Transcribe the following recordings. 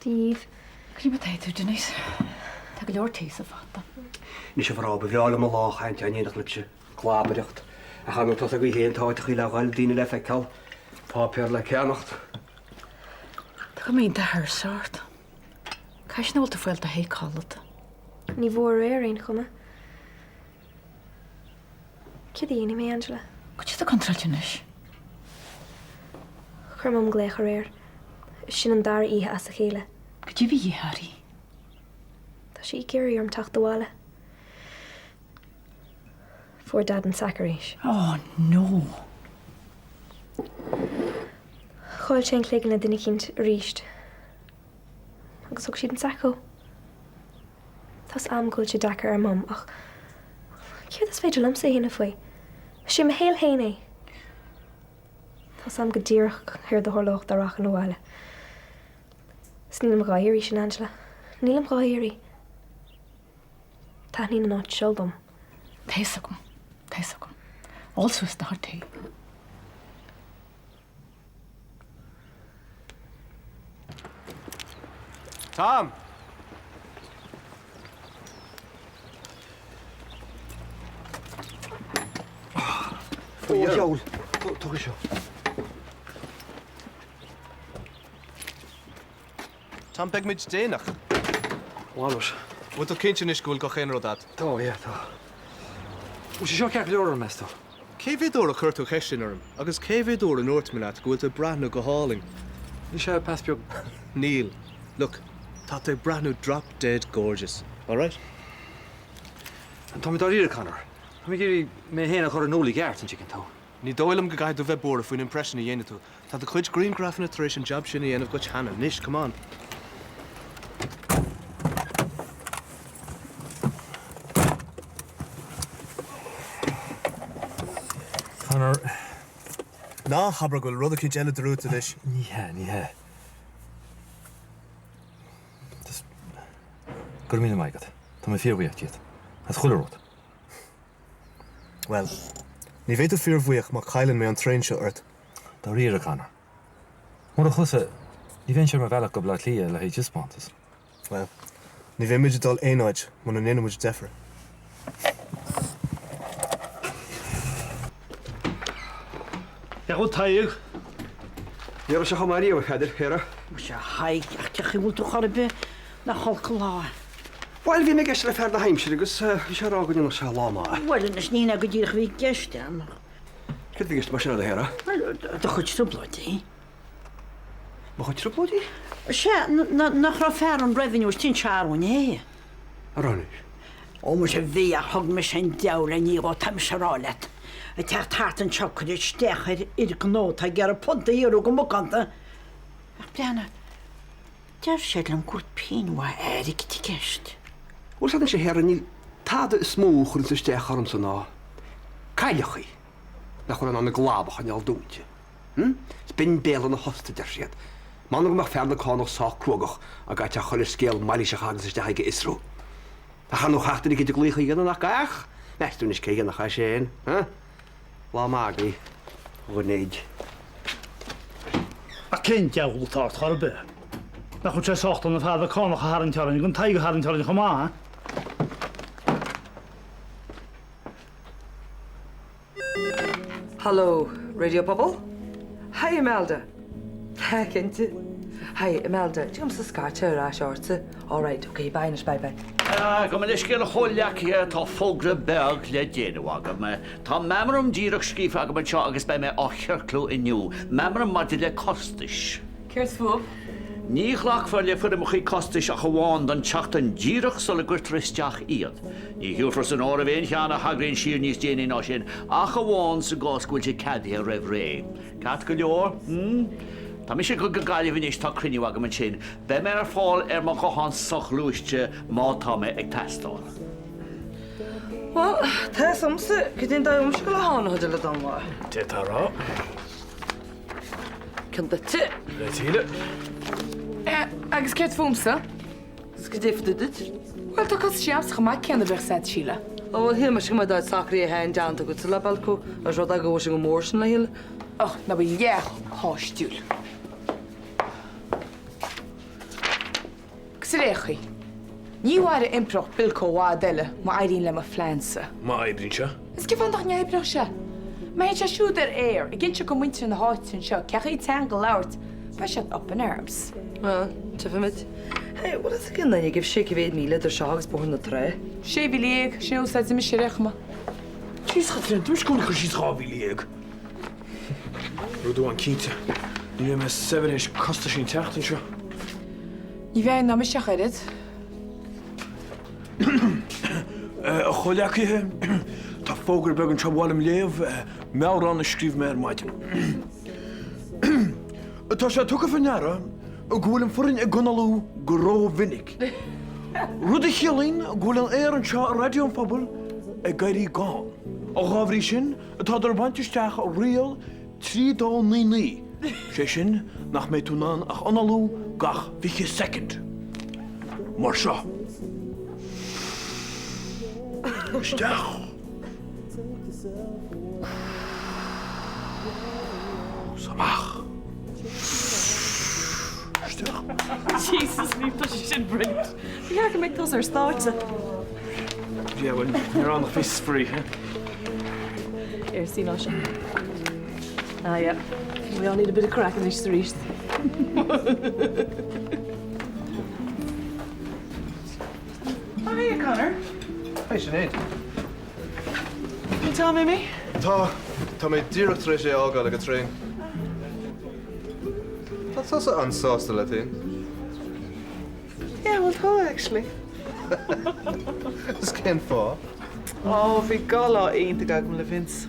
Díomh. Clíma taithú, Denise. Tá go leor tíos a fata. Ní sé bhrá ba bheála má láchaint a níach lipse chlábaireacht. A chaú tá a go héon táid chuí le gáil daine le feiceáil pápéir le ceannacht. Tá go mínta thir seart. Cais nó bhfuil foiil a héáilta. Ní bhór réirín chuma. Cé dhéana mé, Angela? Go tí a contrailtenis? Chur mam gléach réir. Sin an dar ihe as a chéile. Go dtí bhí Harí. Tá sí géirí orm tacht doháile. For dad an sacaréis. Oh, no. Cháil sé cléigen na duine cinint ríist. Agus thug siad an sacó. Tás amgóil sé dachar ar mam ach céir is féidir lomsa héana faoi. Si ma héal héana. Tás am go ddíireach ar do thorlócht arach an bháile. Snílam gáirí sin Angela. Nílam gáirí. Tá ní an áit seolbam. Téise gom. Téise gom. Allsús na hartaí. Tom! Joel, toch eens. Tom beg mit dénach. Wallos. Wat er kindje is goel go geen rodat. Tá, ja, tá. Hoe is je zo kijk door, meester? Kevé door a churtu hestinarm, agus kevé door an Noortmanat goel te brand go hauling. Is je passpion? Neil, look, thought they brand new drop dead gorgeous. All right? En Tommy daar hier kan er. Hoe jullie me heen naar een olie gaart en chicken touw? Ní dóilm go gaiid do bheith bóra faoin impression a dhéana tú. Tá a chuid green graph na tar éis an job sinna dhéanamh go teanna. Nish, come on. Connor. Ná habar goil rud a cin eile drúta leis. Ní. Dus gur mí maigad. Tá mé fíorhíocht iad. Has chuilerót. Well, ní bhéidir fíormhuioch má chailann mé an train seo ort. Tá riar a Connor. Mar a chusa, ní bhain sé mar bhealach go bla lia le héidir spántas. Well, ní bhé muidir dul éáid man an éanamuid defra. Ja, goed, taig. Hier is je gaan maar hier, Heather, heren. Ja, hij, je moet toch gaan bij naar Galkelaar. Wel, wie me gisteren verder heimsje, dus is er ook nog zo lang. Wel, dat is niet naar die week gisteren. Ik heb gisteren maar snel de heren. Dat gaat je bloed, hè? Wat gaat je op, Lodi? Ja, naar Rafael en revenue is 10 jaar, hè? Ronnie. Maar ze weer hog me zijn deur en hier wat hem schralet. Het heeft hart en chocolade stecher in de knoot. Hij gaat een pond hier ook om kant. Bijna. Daar zit een goed pijn waar Erik die kerst. Hoe zat je heren niet? Tade smoog en ze steger om zo na. Kajachie. Dat gewoon aan de glabach aan jou doentje. Spin belen de hoste der shit. Man mag verder kan nog zaak krogig. Ik had je gewoon skeel malische gaan ze tegen Israël. Dan gaan nog achter die gelijk hier naar kaag. Nee, toen is kijken naar gaan, hè? La magi. Goeiedag. A kind jou goed taart harbe. Na goed jy socht en vader kan nog haar in tjallen. Jy kan taig haar in tjallen kom aan. Hallo, Radio Bubble? Hi, Imelda. Kent Hi, Imelda. Jim sa scarter a shorts. All right, okay, bye, bye. Go man isce a choleach tá fógra beg le déanamhaga me. Tá memram díireach scíf aga man seo agus be me áchearclú inniu. Memram madi le costais. Ceirt fúb? Ní chhlachfar le fuidir mo chuí costais a chomháin don teachtain díireach sa le gur tristeach iad. Ní hiúfras an ára bhéin cheanna hagrainn siar níos déanaí ná sin a chomháin sa gáscúil sé cadí a raibh ré. Cat go leor? Tá mi sé go gaiileh níos tá cruinniú aga man sin, be me ar fáil mar gohan soch lúiste má tá me ag testáil. Well, tá samsa go dtí da umse go le hána chuidir le domha. Té tará. Cin da ti? Le tíle. Agus ceirt fúmsa? Gus go défta dit? Well, tá cos siamsa go maith ceanna bheith set síle. Ó, bhfuil hí mar sin dáid sacraí a hain deanta go sa le balcó a rud a go sin go mór sin le hiile. Och, na bhí dheach háistúil. Srechi. Ní war improch bilco wádelle ma airín le a flansa. Má ébrinn se? Is ge van doch ne ibroch se. Mei se siúder air, a gin se go muinte na háin seo, cechaí teanga lauert, fe se up in arms. Well, tifimid. Hey, what is again then? You give shake of 8 meal or shags born the tray. sé bhí léag, sé úsáid me sireachma. Tís chatrin, dúis gona chu sí rábhí léag. Rudú an cínte. Ní me 7 costa sin teachtan seo. Ní bheith na me seachid. A choleachithe, tá fógur beag an trabhálam léamh meárán na scríb mé maidin. Tá sé tucha fanneara a ghfuil an furin a gunalú go ró vinnig. Rud a chelín a ghfuil an éar an seo a radio'n pobl a gairí gáin. A ghabhrí sin atá ar bantisteach a rial 3 sé sin nach mé túnán ach analú gach fiche second. Mar seo. Steach. Samach. Steach. Jesus, níl tá sin brilliant. Bhí go méid tos ar státe. Yeah, well, you're on the face free, huh? Here, see no sin. Ah, yeah. We all need a bit of crack in this reached. Oh, hey, Connor. Hey, Sinead. Can you tell me? Tá mé díreacht éis sé ágáil go tréin. Tá tusa ansásta le taon. Yeah, well, tell actually. Is cén fá? Oh, bhí gala aonta gagam le Vince.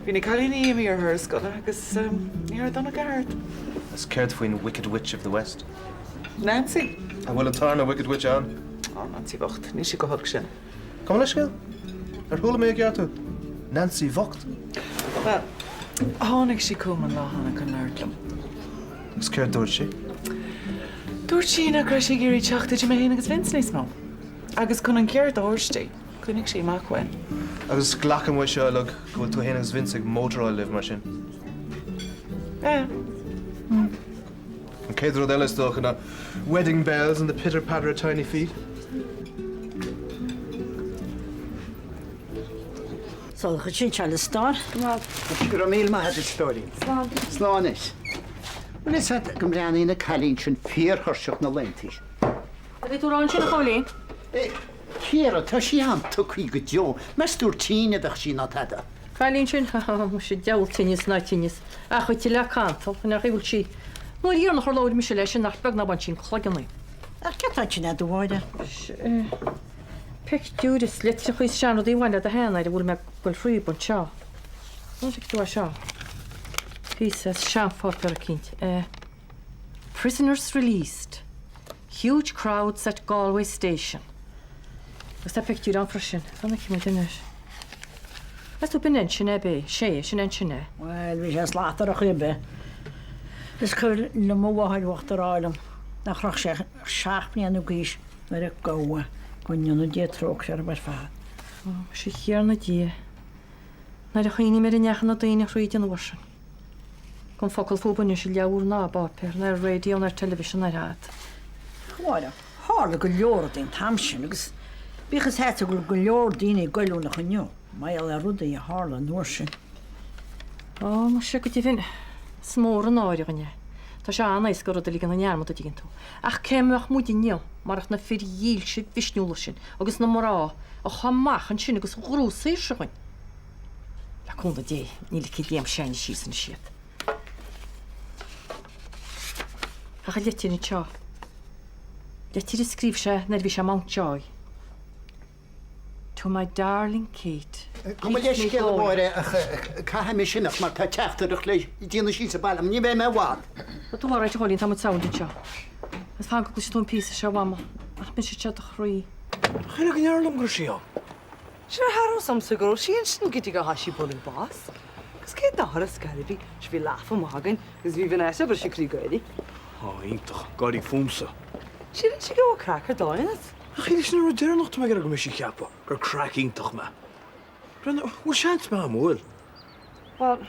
Bhí na cailíní imi ar thir scoile agus ní ar donna gart. Is céirt faoin Wicked Witch of the West. Nancy? A bhfuil an tarna Wicked Witch an. Oh, Nancy Vocht. Ní si go thug sin. Come leis céil? Ar thula mé geartú? Nancy Vocht? Well, tháinig si cuman láhanna go nerdlam. Is céirt dúirt sí? Dúirt sí na gra sé géirí teachta de mé héana agus Vince níos mó. Agus chun an ceir dóirtí, chunig sí máchhain. Agus ghlachan mhaid seo le bhfuil tú héanagus Vince ag mótóráil libh mar sin. An céad rud eile dócha na wedding bells and the pitter-patter of tiny feet. So chu sin se le star? Gur mí mai het story. Sláis. Well is het gom breanna na chalín sin fíorthseach na lentis. Bhí tú rán sin na cholín? Chéra tá sí an tuí go deo, meúr tíine ach sí ná tada. Cailín sin mu sé deiltínis nátínis a chu tí le cantal nach bhúil si. Nó íar nach choláir me se leis sin nach beg na ban sin chhlaganna. Ar ce sin do bháide? Peúras le chuis seanú díhhaine a héna a bhfuil me goil fríú bon seo. Nó sé tú seo. Pí sean fátar a cinint. Prisoners released. Huge crowds at Galway Station. Gus tá peú an freisin, fanna mé duis. As tú bin sin bé sé sin an sinné. Well, bhí sé látar a chube. Is chuir le mháid wachtarráilm nach chroch sé seaachníanú gís mar a gáha gonneanú détróg sé mar fá. sé chéar na dí. Na a chuoine mé nechan na daine chríide an wasin. Gon focail fóbanne sé leabhúr ná bápéir na radio ar television ar rád. Cháide, hála go leor daon tamsin agus bíchas héite go leor daine goilú nach chuniu, mai le ruda i hála nuair sin. Ó mar se go tíhín smór an áiriganne. Tá se anais go rud lígan na nearmata díginn tú. Ach céimach mu neo marach na fir díl si visnúla sin agus na marrá a chamach an sin agus grú sé sehain. Leúna dé ní le déam seinine sí san siad. A cha letína teo. Letír scríb se na bhí se Mount Joy. To my darling Kate. Kom leis céhire cai mé sinach mar tá teachtarach lei díana sí sa bailm, ní bhéh me bhád. Tú ráid cholín tá saoúnta teo. Is fá go tún pí se bhama ach bin sé te a chroí. Chine go nearlam gur síá. Se har sam sa go sí sin gotí go hasí bolin bás. Gus cé dáhar a scaribí s bhí láfa mágan gus bhí bhí eise bar sé crí goirí. Ítach, gáí fúmsa. Síann si go crackar dáinad? Chéidir sin ar déirnacht me go me sí ceappa gur crackítach me. Brenna, bhfuil seans me mhfuil. Well,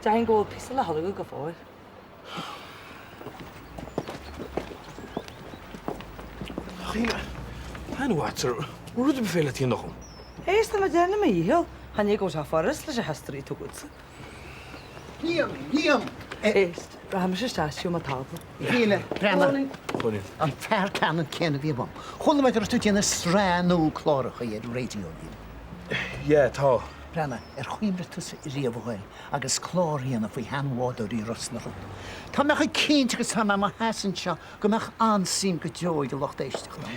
dain ggó pí le halaú go fáil. China. Han water. Rud befehl het hier nog om. Éis na déna mé íhil, Hannig go se forras leis a hestraí tú gosa. Níam. Éist, ra ha me se stáisiú a tabla. Híle, Brenna. Sorry. An fer canan céna bhí bom. Chula meid tú déanana sránú chláracha iad radio bhí. Ja, tá. Brenna, chuimre tu riamhhail agus chlóríanana faoi hanháidir í Rosna rud. Tá mecha cínte go sama má hasan seo go meach ansím go deoid a locht éisteach na.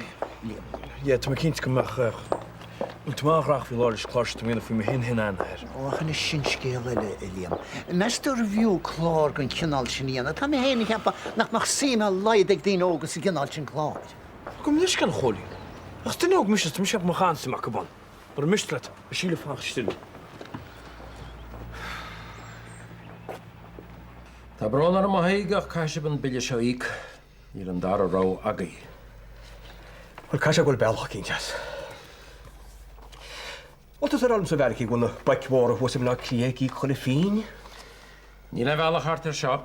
Ja, tú kins gomach. Ultimach fi láris cláist mína fao hin an her. Óchan is sin scéile Liam. Meistú review chlár gon cinál sin íana. Tá mé héna cheappa nach sína leidig dín ógus i cinál sin chláir. Kom nis gan choí. Ach den ook mis mis heb mag gaan mak ban. Maar mistlet, a síle fá stil. Tá branar má haigach caiisiban bille seoíc í an dar rá agaí. Wel caiise bhfuil bealach cínteas. Wat is er al sa bhealach í bhna baicmór was na clíaí chuile féin? Ní le bhealach hartar seo.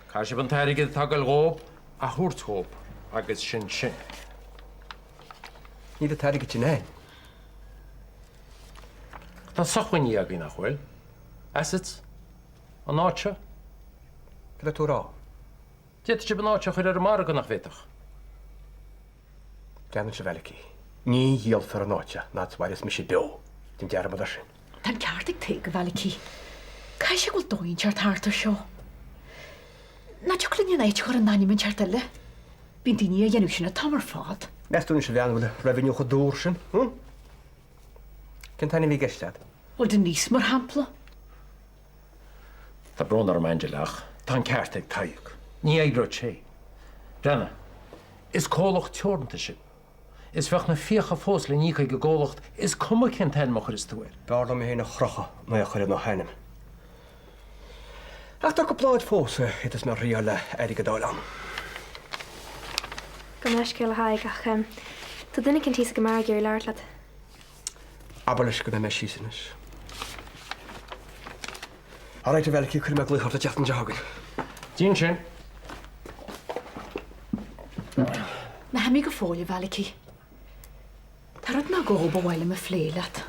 Caiisiban tairigid tagal róp a thuirthóp agus sin sin. Ní a tairigid sin éin. Tá sochhain í a bhí nach bhfuil. Assets? An áitse? Gyda tú rá? Diet si ban áitse chuir ar mar go nach bhéitach. Gan sa bhealach í. Ní díal fer an áite, nad bhairis mi sé dó. Dim dearm a sin. Tá ceartig te go bhelaí. Cai sé go dóin teart hátar seo. Na tulinn éit chu an naim teartile. Bhín daine a dhéanú sinna tamar fád. Meún se bhean bhfuil revenú chu dúr sin? Cin tainna bhí geistead? Bhil den níos mar hapla? Tá branar am Angelaach, tá ceartig taíoch. Ní éagro sé. Brenna, is cólach teornta sin. Is bheith na fiocha fós le ní go ggólacht is cuma cin ten mo is túir. Bearla mé héna chrocha na a chuir nó hainim. Ach tá go pláid fósa it is na riala éí go dálam. Go leis céile haig ach tá duine cin tí go mar gur leirlad. Abalis go me sísanis. Áráit a bhealach í chuir me glúchart a teachtan dehagan. Dín sin. Na ha mí go fóla bhelaí. Tá rud na ggó bhhaile me phléileat.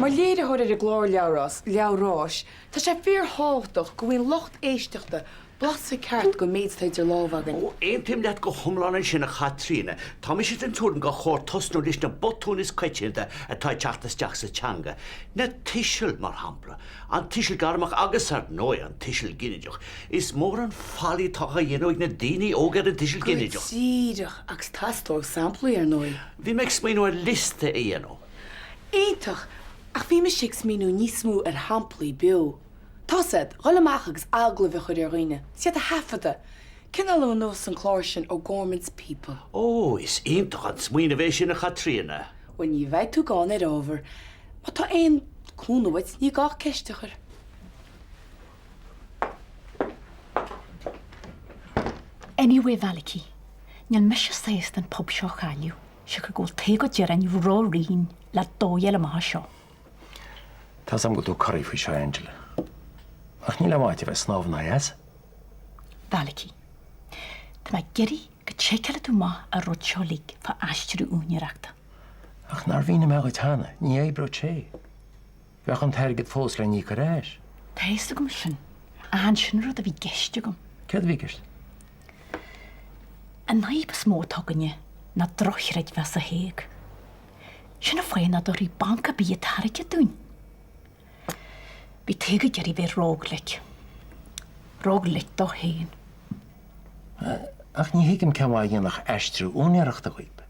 Mar léad a thuir ar glóir leabhrás, tá sé fear háach go bhfuin locht éisteachta Blas ceart go méid idir láhagan. Ó éon tim leat go thomláin sin na chatrína, Tá mis an túm go chóir tosnú leis na botúnis coitianta atá teachtasteach sa teanga. Na tiisiil mar hampla, an tiisiil garmach agus ar nó an tiisiil gineideach. Is mór an fallí tácha dhéanamh na daoine ógad an tiisiil gineideach. Síideach agus tastóg samplaí ar nói. Bhí meid smíú liste a dhéanamh. Éintach ach bhí me si smíú níos mú ar hamplaí beo. Tásad, roileach agus aglah chuir ar roiine, siad a hafada. Cinnal nó an chláir sin ó Gorman's people. Ó, is ionintach an smuoine bhééis sin na chatrína. When you bheith tú gáin ar over, má tá éon clúnahait ní gá ceistechar. Anyway, Valiki, níl me se séist an pub seo chailiú, se gur ggóil té go dear an rá rion le dóhéile má seo. Tá sam go tú choirí faoi seo, Angela. Ach ní le máte bheith snábhna as? Valiki, tá mai geirí go tséceile tú má a rud seo líg fa aisteú únireachta. Ach nar bhína me go tána, ní é bro sé. Bheach an teirgad fós le ní go réis. Téiste gom sin, a han sin rud a bhí geiste gom. Cead bhí geist? A naib a smó tuganne na drochreid bheits a héag. Sinna féin na dorí banca bí a tarige dún. Bhí téige geirí bheith róglik. Róglik do héin. Ach ní hiigim ceá dhéanach eistrú únireachta chuib.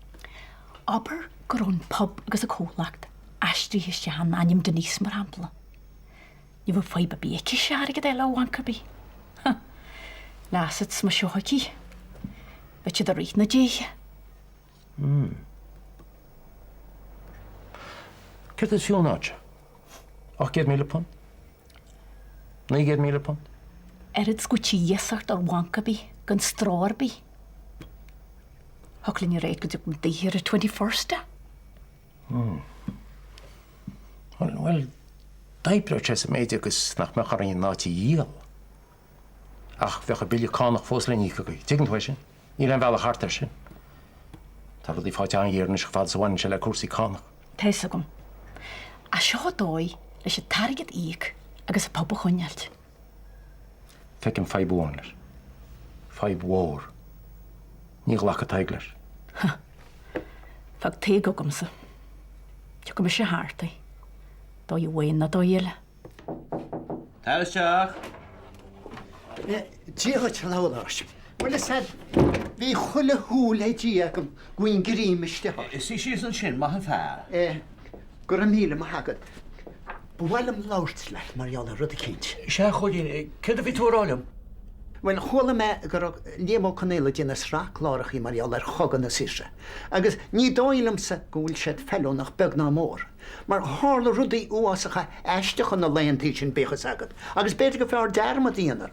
Aber gurún pub agus a cólacht, eistrí is an anim denís mar hampla. Ní bh fáib a bíci searige é lehancra bí. Lásad sma seochaí. Bheit si a rí na déige. Cead is fiúnáte? 8 míle pond? 9 míle pond? Erid sgwtí iesart ar wancabí, gan strárbí. Hoclinn i réid go dúm díhir a 21sta. Wel, daibro ches a méid agus nach me charíon náti díal. Ach, bheach a bilio cánach fós le níca go. Tigant hoi sin? Ní le bhealach hartar sin. Tá rud í fáte an dhéar nes fád sa bhain se le cuasaí cánach. Teisa gom. A seo dói leis a targad íic agus a pub a chuinealt. Fecin 5 bhónar. 5 bhór. Ní ghlach a taiglar. Fag té go gomsa. Tu go me se háirtaí. Dó i bhain na dóile. Taisteach. Díocht ládáis. Well said, bhí chuile húil é dí agam gúin gríimiiste. Is sí an sin má an fearr. Gur a míle má hagad. Bhfuilm láirt le marall rud a cinint. Se chuín cid a bhí túrálim? Well chola me gur lémó canéile dína srác lárach í marall ar chogan na síse. Agus ní dóilimsa gúil siad felló nach beg ná mór. Mar hála rudaí uasacha eisteach na leontí sin béchas agad. Agus beidir go fear derma díanaar.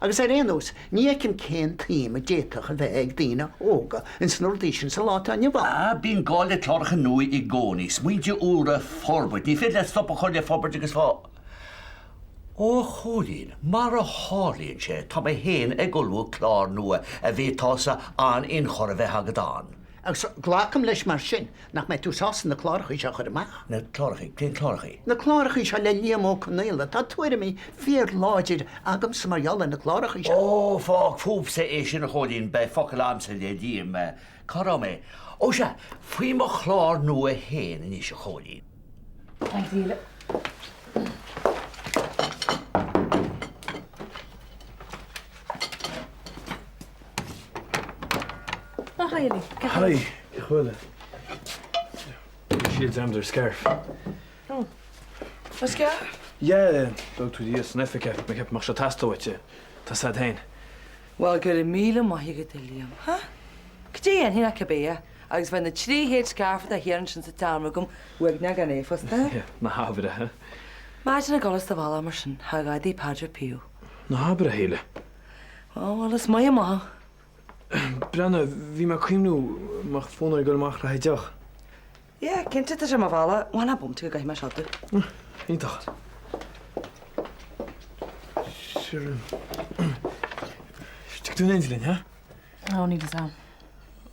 Agus ar réanús, ní cin cén tíim a déitach a bheith ag dína óga in snordí sin sa láta ane bhá. Bín gáile chlárcha nui i gcóní, smuinte úra forbert, ní fé le stop a chuile forbert agus fá. Ó chólín, mar a hálíonn sé, tá mé héin ag golú chlár nua a bhétása an inchor a bheith agadán. Agus ghlacham leis mar sin nach mé túsásan na chlárachaí se chuir amach. Na chlárachaí, cén chlárachaí? Na chlárachaí se le lémó canéile, tá tuair mí fíor láidir agam sa marall na chlárachaí se. Ó, fág fúb sa é sin na chólín be focail amsa le díim cará mé. Ó se, faoi mo chlár nua héin in is a chólín. Thank you. Hi, chwile. Shields am their scarf. Oh. A scarf? Yeah, dog to the sneffica, make up mach tasto with you. Ta sad hain. Wel, gyda míle mahi gydiliam, ha? Gyddian hyn ac a bea, agus fan y 3 heid scarf da hieran sy'n sy'n darmagwm, wegna gan efos da? Yeah, na habra, ha? Ma'n y golas da fala mar sy'n, hagad i padra piw. Na habra hele. O, wel, ys mai yma. Branna, fi ma cwimnw, ma'ch ffôn o'i gyrmach rhaid diolch. Ie, cynt ydych yma fala, wana bwm ti'n gael ma siadw. Un doch. Sure. Stig dwi'n ein dilyn, ha? O, ni dy sam.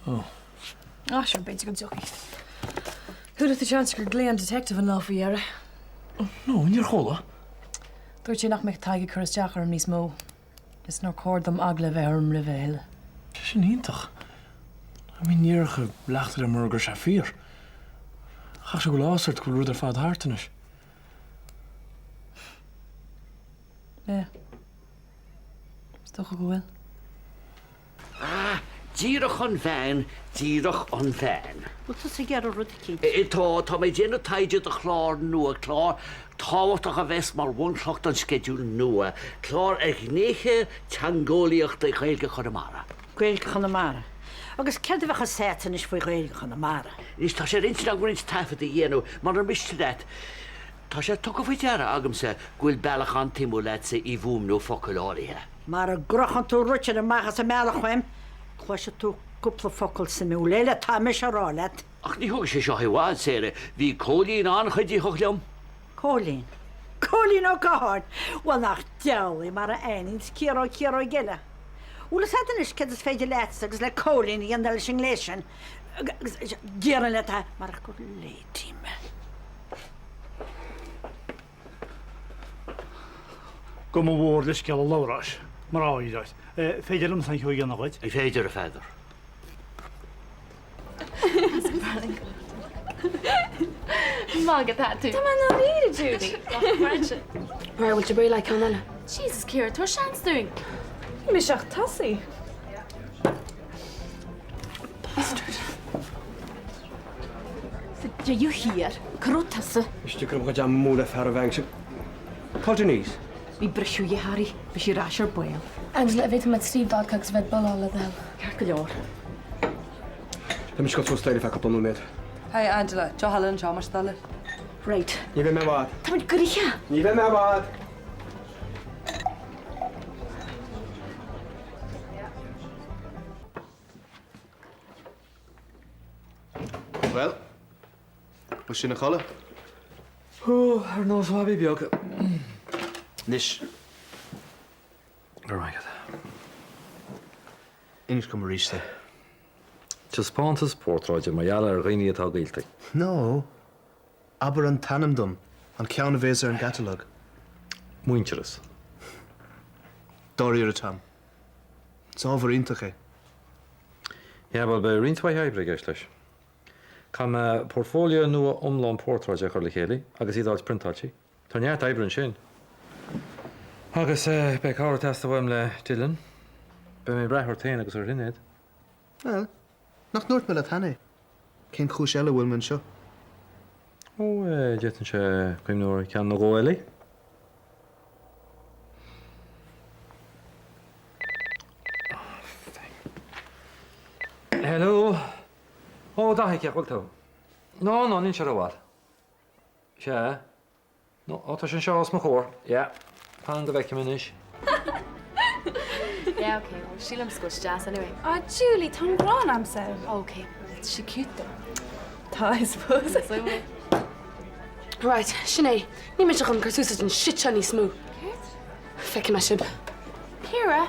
O. O, siwr beth ti'n gwybod. Who'd have the chance to glean detective yn law for yara? No, yn i'r chola. Dwi'n ti'n nach mech taig y cwrs diach ar ymwneud mo. Is nor cord them agla verm level. Sin ítach. A mí níorcha leachtar an murgur se fír. Cha se go lásart go rúd ar fád hátanis. Yeah. Stoch a gwil. Díirech an bhein, díirech an bhein. Wta sa ger o rwyd cyd. Tá mé déanú taide a chlár nua, chlár táhachtach a bheits mar bhainchlocht an schedúl nua, chlár ag néche teangóliacht a chailge chunamara. Gweilge Chonamara. Agus cedd bhecha setan is fwy gweilge Chonamara. Nis tá sé rinsin a gwrint tafad a dhéanú, mar an mistred. Tá sé tucha fwy deara agam sa gwyl belach an timú letsa I fwm nhw focalárithe. Mar a grochan tú rwtsin a machas a melach chwem, chwysio tú cwpla ffocal sy'n mew leile tamis a rolet. Ach ní thug sé seo hihád sére, hí cólín an chuidí chuchliom. Colin. Colin o gahard. Wel nach diawli mar a einins ciro gile. Wla sadyn is cedd ysfeidi lets agos le Colin I andal sy'n lesion. Gieran le ta mar a gwrdd leiti me. Go má bhór leis ceall lárás, mar áideid. Féidir am san chuig an áid? I féidir a féidir. Mágad that too. Tá man na Judy. Where would you be like on Anna? Jesus, Kira, what's Shan's doing? Mi seach tasí. Bastard. Do you hear? Carotasa. Iste go go jam múla fer a bhaing se. Codanís. Bhí brisú I Harry, bhí sé ráis ar buil. Angela, bhí mit Steve Vodcags bheith ball all of them. Cear go leor. Tá mis go tú staile fe couple minút. Hey Angela, Joe Hallen, Joe mar stalle. Right. Ní bheith me bhad. Tá muid grithe. Ní bheith me bhad. Well, was sin na cholle? Ar nó bhí beag. Nis. Right. Inish come reach there. Just Pontus Portráide mar eall ar riine atá gailtaigh. No. Aber an tanam dum, an ceanna bhés ar an catalog. Muinteras. Dorí ar a tam. It's ábhar iontacha. Ja, well, be rintwa hybre gist leis. Kan portfolio nua omlán portráide chuir le chéile, agus iad printáiltí. Tá neart eibrin sin. Agus be cáir testa bhfuim le Dylan. Be mé brethir tain agus ar rinnéad. Well, nach nuirt me le tanna. Cén chúis eile bhfuil man seo. Ó, détan sé cuimnúir cean na ggóilí. Hello. Ó, da heice bhil tú. No, nín se bhhail. Se? No, tá sin seo as mo chóir. Ja. Tá go bheith minis. Yeah, okay, well, she'll squish jazz anyway. Oh, Julie, Tom Braun, I'm so. Okay, she cute though. Tá, I suppose. Right, Sinead, ní me chun cosúsa an shit ní smú. Feice me sib. Kira.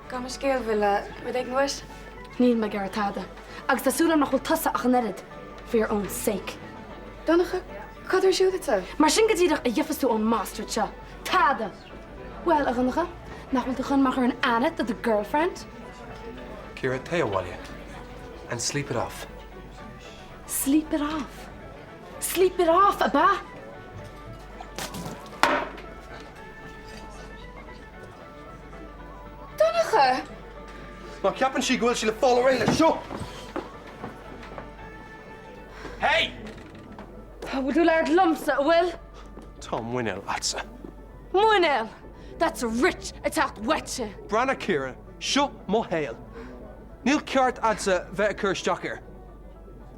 Gamas scéal bhfuil bud ag nuais? Níl me gartáda. Agus tásúlam nach bhfuil tasa ach an erid, for your own sake. Donnacha, cad ar siúd it Mar sin go dtíadach a dhifasú ón master seo. Táda. Well, a gannacha, nach bhfuil chun mach ar an Annette a the girlfriend. Kira, take a while, and sleep it off. Sleep it off. Sleep it off, Abba. Donnacha! Má ceapan sí gohfuil sí le fáil réile seo. Hey! Would you learn lumsa, Will? Tom Winnell, atsa. Moinel! That's a rich attack wetche. Brana Kira, seo mo hail. Níl ceart adsa bheith a cur stochar.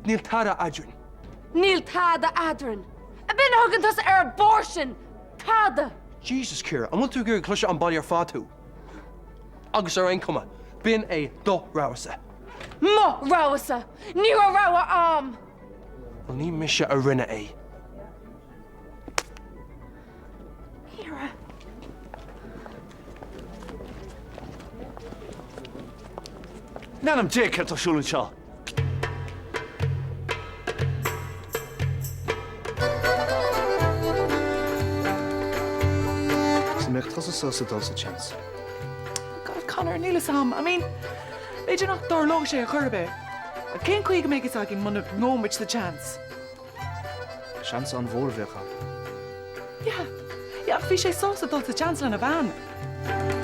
Níl tada adrin. Neil Tada Adrin. A bin hugan tus abortion. Tada. Jesus Kira, an bhfuil tú gur cluise an bailí ar fáú. Agus ar ein cuma, bin é do rása. Mo rawasa. Nira rawa arm. Well, ní mise a rinne é. Hira. Nanam Jake at Shulun Shaw. Cos is so dulce chance. God, Connor, níl sam. I mean, beidir nach dar log sé a churbe. Cén chuig go mégus agin man nómit the chance. Chance an bhór bhecha. Yeah, bhí sé sósa dul a chance le na bhean.